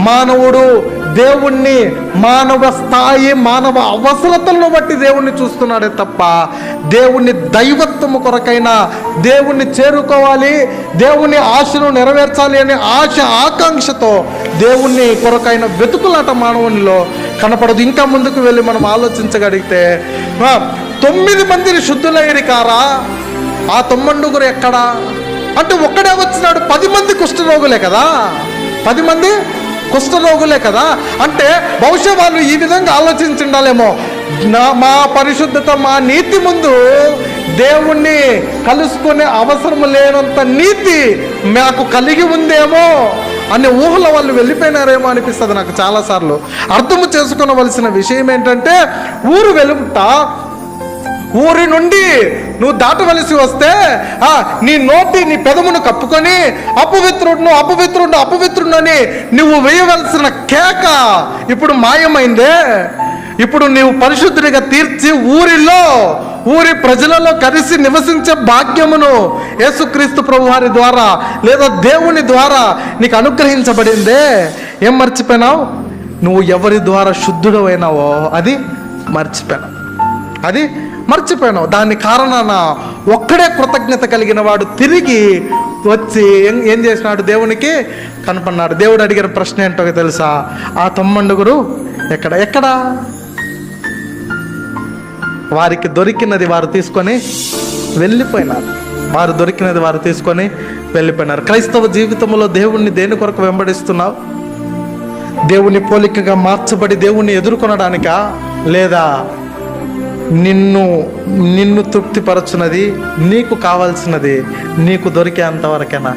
మానవుడు దేవుణ్ణి మానవ స్థాయి, మానవ అవసరతలను బట్టి దేవుణ్ణి చూస్తున్నాడే తప్ప దేవుణ్ణి దైవత్వము కొరకైనా, దేవుణ్ణి చేరుకోవాలి, దేవుని ఆశను నెరవేర్చాలి అనే ఆశ ఆకాంక్షతో దేవుణ్ణి కొరకైన వెతుకులాట మానవునిలో కనపడదు. ఇంకా ముందుకు వెళ్ళి మనం ఆలోచించగలిగితే 9 మందిని శుద్ధులైరి కారా, ఆ 9 ఎక్కడా అంటే ఒక్కడే వచ్చినాడు. 10 మంది కుష్ఠరోగులే కదా, 10 మంది కుష్ఠరోగులే కదా. అంటే బహుశా వాళ్ళు ఈ విధంగా ఆలోచించుండాలేమో, మా పరిశుద్ధత, మా నీతి ముందు దేవుణ్ణి కలుసుకునే అవసరం లేనంత నీతి మాకు కలిగి ఉందేమో అనే ఊహలో వాళ్ళు వెళ్ళిపోయినారేమో అనిపిస్తుంది నాకు చాలాసార్లు. అర్థము చేసుకోవలసిన విషయం ఏంటంటే, ఊరు వెలుట, ఊరి నుండి నువ్వు దాటవలసి వస్తే నీ నోటి, నీ పెదమును కప్పుకొని అపవిత్రుడు అని నువ్వు వేయవలసిన కేక ఇప్పుడు మాయమైందే. ఇప్పుడు నీవు పరిశుద్ధుడిగా తీర్చి ఊరి ప్రజలలో కలిసి నివసించే భాగ్యమును యేసుక్రీస్తు ప్రభువారి ద్వారా లేదా దేవుని ద్వారా నీకు అనుగ్రహించబడిందే. ఏం మర్చిపోయినావు? నువ్వు ఎవరి ద్వారా శుద్ధుడవైనావో అది మర్చిపోయినావు. దాని కారణాన ఒక్కడే కృతజ్ఞత కలిగిన వాడు తిరిగి వచ్చి ఏం చేసినాడు? దేవునికి కనపడినాడు. దేవుడు అడిగిన ప్రశ్న ఏంటో తెలుసా? ఆ 9 ఎక్కడ? వారికి దొరికినది వారు తీసుకొని వెళ్ళిపోయినారు. క్రైస్తవ జీవితంలో దేవుణ్ణి దేని కొరకు వెంబడిస్తున్నావు? దేవుని పోలికగా మార్చబడి దేవుణ్ణి ఎదుర్కొనడానికా, లేదా నిన్ను తృప్తిపరచున్నది, నీకు కావాల్సినది నీకు దొరికే అంతవరకేనా?